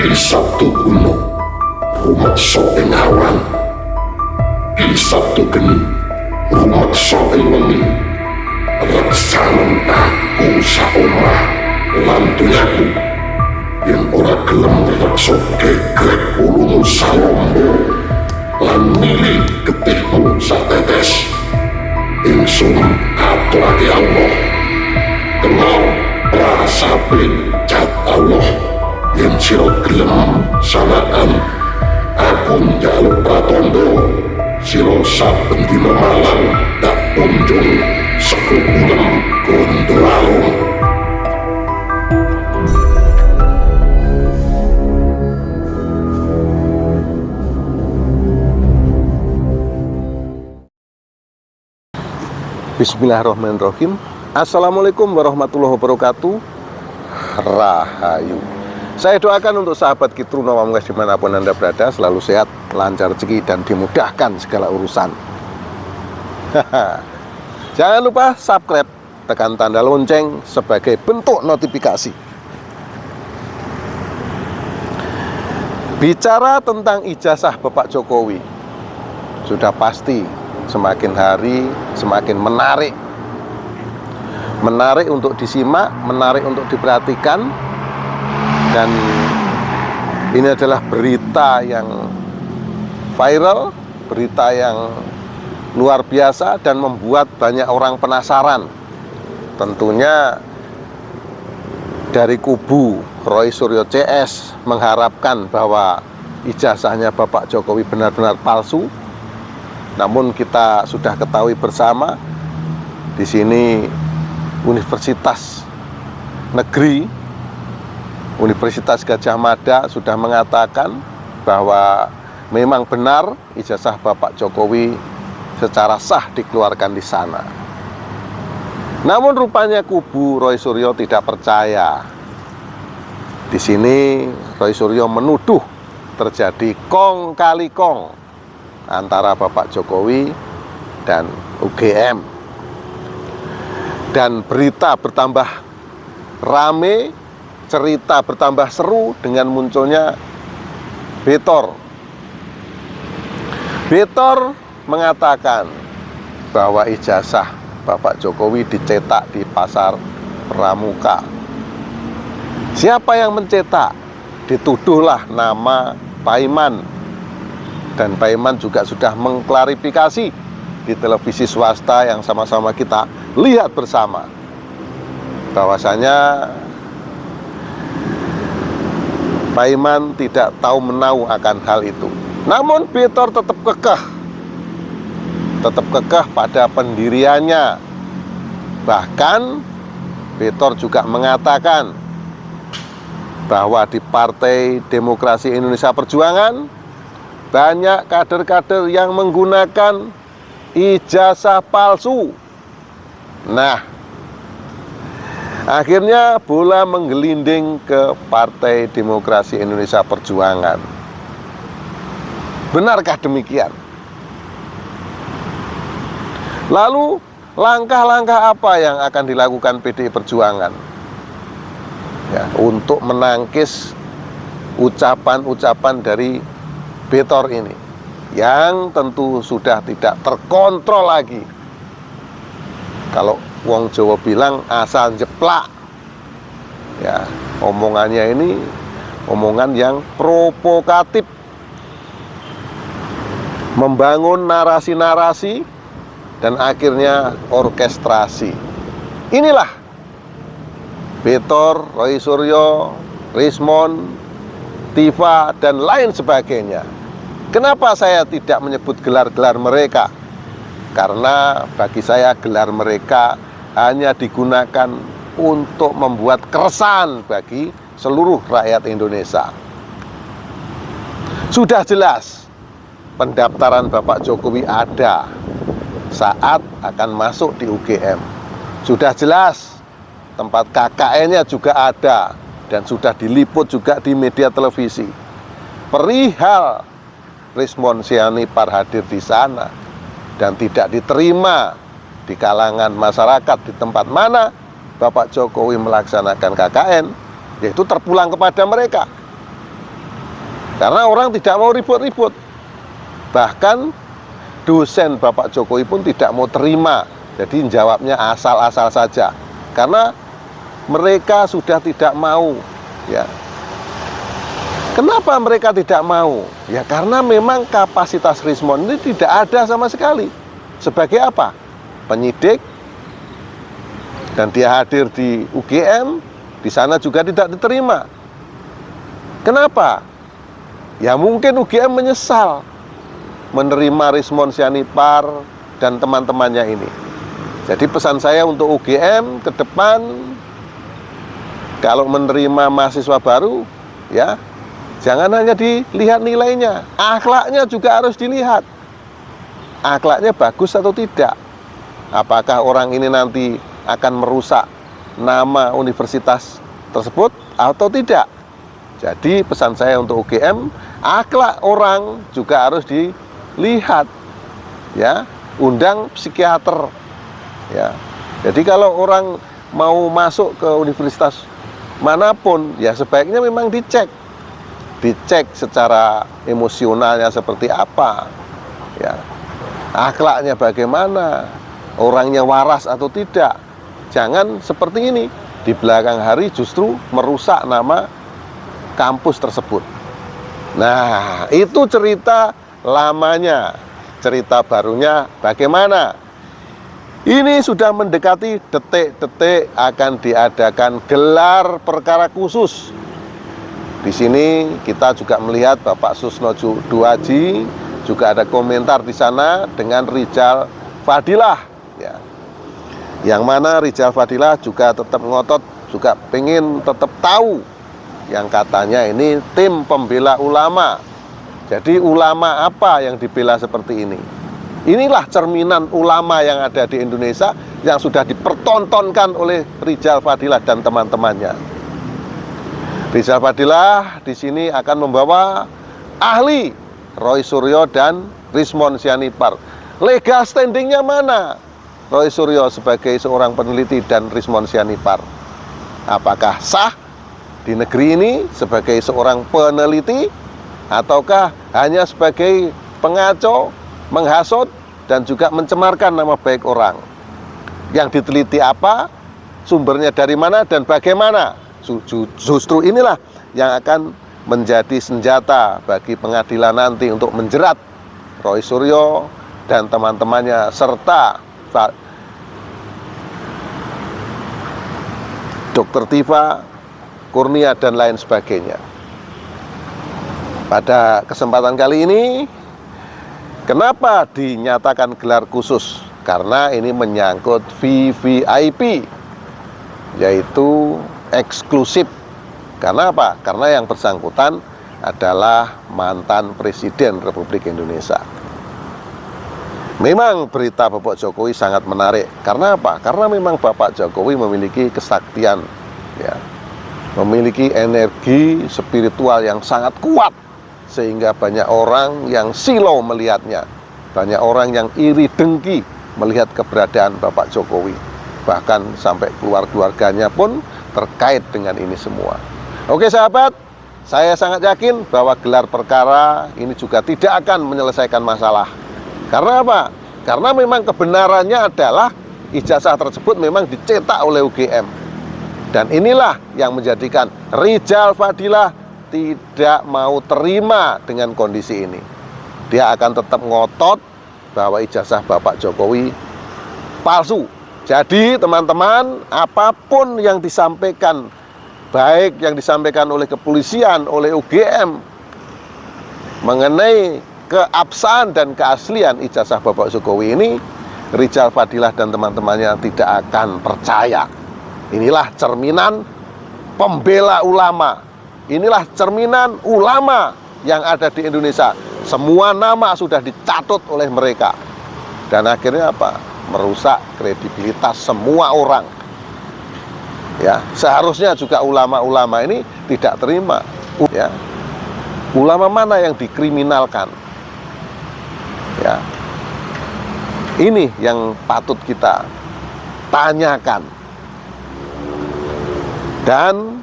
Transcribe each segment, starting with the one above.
Di Sabtu kuno rumat soeng awan, di Sabtu geni rumat soeng wengi. Reksanen aku saomah lan dunyaku yen ora gelem reksa gegrek ulumu salombo lan milih getihmu satetes. Ingsun aturake Allah kenal prasapin cat Allah. Yen sira gelem sanaan aku njaluk pratondo, sira saben dina malam tak kunjung sekukulem Gondowarung. Bismillahirrahmanirrahim. Assalamualaikum warahmatullahi wabarakatuh. Rahayu. Saya doakan untuk sahabat Kitru Nawamgas dimanapun Anda berada selalu sehat, lancar rezeki, dan dimudahkan segala urusan. Jangan lupa subscribe, tekan tanda lonceng sebagai bentuk notifikasi. Bicara tentang ijazah Bapak Jokowi, sudah pasti semakin hari semakin menarik. Menarik untuk disimak, menarik untuk diperhatikan. Dan ini adalah berita yang viral, berita yang luar biasa dan membuat banyak orang penasaran. Tentunya dari kubu Roy Suryo CS mengharapkan bahwa ijazahnya Bapak Jokowi benar-benar palsu. Namun kita sudah ketahui bersama di sini Universitas Negeri Universitas Gadjah Mada sudah mengatakan bahwa memang benar ijazah Bapak Jokowi secara sah dikeluarkan di sana. Namun rupanya kubu Roy Suryo tidak percaya. Di sini Roy Suryo menuduh terjadi kong kali kong antara Bapak Jokowi dan UGM. Dan berita bertambah rame, cerita bertambah seru dengan munculnya Betor. Betor mengatakan bahwa ijazah Bapak Jokowi dicetak di pasar Pramuka. Siapa yang mencetak? Dituduhlah nama Paiman. Dan Paiman juga sudah mengklarifikasi di televisi swasta yang sama-sama kita lihat bersama, bahwasanya Paiman tidak tahu menau akan hal itu. Namun Betor tetap kekeh pada pendiriannya. Bahkan Betor juga mengatakan bahwa di Partai Demokrasi Indonesia Perjuangan banyak kader-kader yang menggunakan ijazah palsu. Nah, akhirnya bola menggelinding ke Partai Demokrasi Indonesia Perjuangan. Benarkah demikian? Lalu langkah-langkah apa yang akan dilakukan PDI Perjuangan ya, untuk menangkis ucapan-ucapan dari Betor ini yang tentu sudah tidak terkontrol lagi. Kalau wong Jawa bilang asal jeplak. Ya, omongannya ini omongan yang provokatif, membangun narasi-narasi dan akhirnya orkestrasi. Inilah Betor, Roy Suryo, Rismon, Tifa dan lain sebagainya. Kenapa saya tidak menyebut gelar-gelar mereka? Karena bagi saya gelar mereka hanya digunakan untuk membuat keresahan bagi seluruh rakyat Indonesia. Sudah jelas pendaftaran Bapak Jokowi ada saat akan masuk di UGM. Sudah jelas tempat KKN-nya juga ada dan sudah diliput juga di media televisi. Perihal Rismon Sianipar hadir di sana dan tidak diterima di kalangan masyarakat di tempat mana Bapak Jokowi melaksanakan KKN, yaitu terpulang kepada mereka. Karena orang tidak mau ribut-ribut. Bahkan dosen Bapak Jokowi pun tidak mau terima. Jadi jawabnya asal-asal saja. Karena mereka sudah tidak mau, ya. Kenapa mereka tidak mau? Ya karena memang kapasitas Rismon ini tidak ada sama sekali. Sebagai apa? Penyidik. Dan dia hadir di UGM, di sana juga tidak diterima. Kenapa? Ya mungkin UGM menyesal menerima Rismon Sianipar dan teman-temannya ini. Jadi pesan saya untuk UGM ke depan, kalau menerima mahasiswa baru, ya jangan hanya dilihat nilainya, akhlaknya juga harus dilihat. Akhlaknya bagus atau tidak? Apakah orang ini nanti akan merusak nama universitas tersebut atau tidak? Jadi pesan saya untuk UGM, akhlak orang juga harus dilihat. Ya, undang psikiater. Ya. Jadi kalau orang mau masuk ke universitas manapun, ya sebaiknya memang dicek secara emosionalnya seperti apa, ya, akhlaknya bagaimana, orangnya waras atau tidak. Jangan seperti ini, di belakang hari justru merusak nama kampus tersebut. Nah, itu cerita lamanya. Cerita barunya bagaimana? Ini sudah mendekati detik-detik akan diadakan gelar perkara khusus. Di sini kita juga melihat Bapak Susno Duaji, juga ada komentar di sana dengan Rizal Fadilah, ya. Yang mana Rizal Fadilah juga tetap ngotot, juga pengen tetap tahu yang katanya ini tim pembela ulama. Jadi ulama apa yang dibela seperti ini? Inilah cerminan ulama yang ada di Indonesia yang sudah dipertontonkan oleh Rizal Fadilah dan teman-temannya. Rizal Fadilah di sini akan membawa ahli Roy Suryo dan Rismon Sianipar. Legal standingnya mana? Roy Suryo sebagai seorang peneliti dan Rismon Sianipar. Apakah sah di negeri ini sebagai seorang peneliti, ataukah hanya sebagai pengaco, menghasut, dan juga mencemarkan nama baik orang? Yang diteliti apa, sumbernya dari mana, dan bagaimana? Justru inilah yang akan menjadi senjata bagi pengadilan nanti untuk menjerat Roy Suryo dan teman-temannya, serta Dr. Tifa Kurnia dan lain sebagainya. Pada kesempatan kali ini, kenapa dinyatakan gelar khusus? Karena ini menyangkut VVIP, yaitu eksklusif. Karena apa? Karena yang bersangkutan adalah mantan Presiden Republik Indonesia. Memang berita Bapak Jokowi sangat menarik. Karena apa? Karena memang Bapak Jokowi memiliki kesaktian, ya, memiliki energi spiritual yang sangat kuat, sehingga banyak orang yang silau melihatnya, banyak orang yang iri dengki melihat keberadaan Bapak Jokowi, bahkan sampai keluarganya pun terkait dengan ini semua. Oke sahabat, saya sangat yakin bahwa gelar perkara ini juga tidak akan menyelesaikan masalah. Karena apa? Karena memang kebenarannya adalah ijazah tersebut memang dicetak oleh UGM. Dan inilah yang menjadikan Rizal Fadilah tidak mau terima dengan kondisi ini. Dia akan tetap ngotot bahwa ijazah Bapak Jokowi palsu. Jadi teman-teman, apapun yang disampaikan, baik yang disampaikan oleh kepolisian, oleh UGM, mengenai keabsahan dan keaslian ijazah Bapak Jokowi ini, Rizal Fadilah dan teman-temannya tidak akan percaya. Inilah cerminan pembela ulama. Inilah cerminan ulama yang ada di Indonesia. Semua nama sudah dicatut oleh mereka. Dan akhirnya apa? Merusak kredibilitas semua orang. Ya, seharusnya juga ulama-ulama ini tidak terima. Ya. Ulama mana yang dikriminalkan? Ya. Ini yang patut kita tanyakan. Dan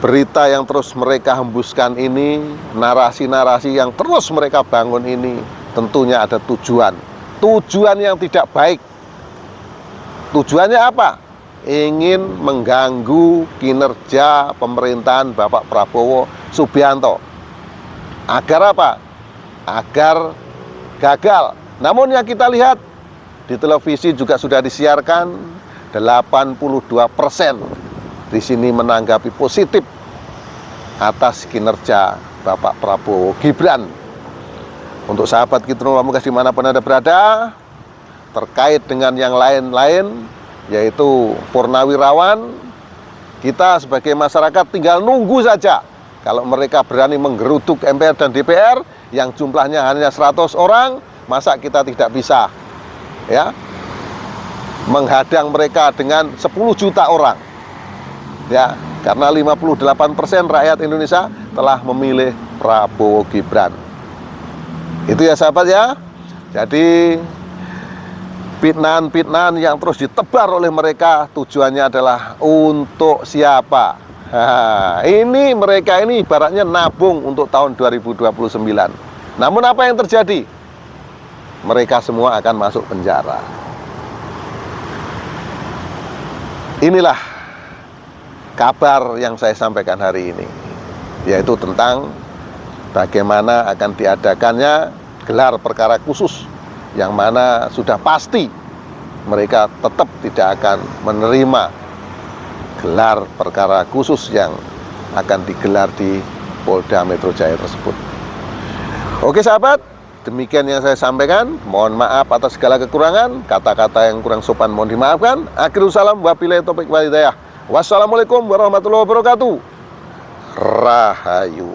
berita yang terus mereka hembuskan ini, narasi-narasi yang terus mereka bangun ini, tentunya ada tujuan yang tidak baik. Tujuannya apa? Ingin mengganggu kinerja pemerintahan Bapak Prabowo Subianto. Agar apa? Agar gagal. Namun yang kita lihat di televisi juga sudah disiarkan, 82% di sini menanggapi positif atas kinerja Bapak Prabowo Gibran. Untuk sahabat Kitron Pamungkas dimanapun Anda berada, terkait dengan yang lain-lain, yaitu purnawirawan, kita sebagai masyarakat tinggal nunggu saja. Kalau mereka berani menggeruduk MPR dan DPR yang jumlahnya hanya 100 orang, masa kita tidak bisa ya menghadang mereka dengan 10 juta orang ya, karena 58% rakyat Indonesia telah memilih Prabowo Gibran. Itu ya sahabat ya. Jadi fitnahan-fitnahan yang terus ditebar oleh mereka tujuannya adalah untuk siapa? Ini mereka ini ibaratnya nabung untuk tahun 2029. Namun apa yang terjadi? Mereka semua akan masuk penjara. Inilah kabar yang saya sampaikan hari ini, yaitu tentang bagaimana akan diadakannya gelar perkara khusus, yang mana sudah pasti mereka tetap tidak akan menerima gelar perkara khusus yang akan digelar di Polda Metro Jaya tersebut. Oke sahabat, demikian yang saya sampaikan. Mohon maaf atas segala kekurangan, kata-kata yang kurang sopan mohon dimaafkan. Akhirul salam, wabillahi taufiq wal hidayah. Wassalamualaikum warahmatullahi wabarakatuh. Rahayu.